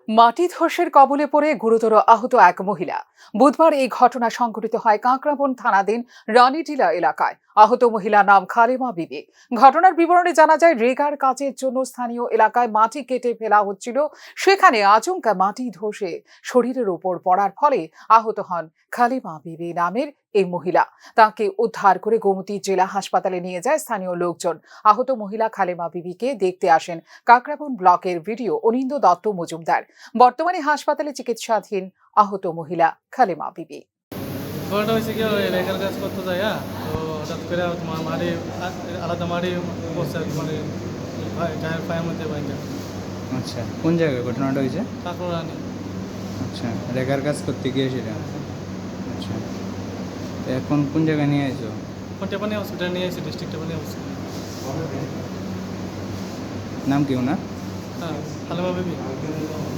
মাটি ধসের কবলে পড়ে গুরুতর আহত এক মহিলা। বুধবার এই ঘটনা সংঘটিত হয় কাঁকড়াবন থানাধীন রানীটিলা এলাকায়। আহত মহিলা নাম খালেমা বিবি। ঘটনার বিবরণে জানা যায়, রেগার কাজের জন্য স্থানীয় এলাকায় মাটি কেটে ফেলা হচ্ছিল। সেখানে আচমকা মাটি ধসে শরীরের উপর পড়ার ফলে আহত হন খালেমা বিবি নামের এই মহিলা। তাকে উদ্ধার করে গোমতী জেলা হাসপাতালে নিয়ে যায় স্থানীয় লোকজন। আহত মহিলা খালেমা বিবিকে দেখতে আসেন কাঁকড়াবন ব্লকের ভিডিও অনিন্দ দত্ত মজুমদার। বর্তমানে হাসপাতালে চিকিৎসাধীন আহত মহিলা খালেমা বিবি। ঘটনাটা হয়েছে কি, ওই রেখার কাজ করতে যায়, তো হঠাৎ করে তোমার মাড়ি আলাদা মাড়ি বসে মানে গায়ের পায়ের মধ্যে বাইরে। আচ্ছা, কোন জায়গায় ঘটনাটা হয়েছে? তারপর আনি আচ্ছা, রেখার কাজ করতে গিয়েছিল। আচ্ছা, তো এখন কোন জায়গায় নিয়ে আসো? টেপানি হসপিটাল নিয়ে এসেছি, ডিস্ট্রিক্ট টেপানি হসপিটাল। নাম কি ওনার? হ্যাঁ, খালেমা বিবি।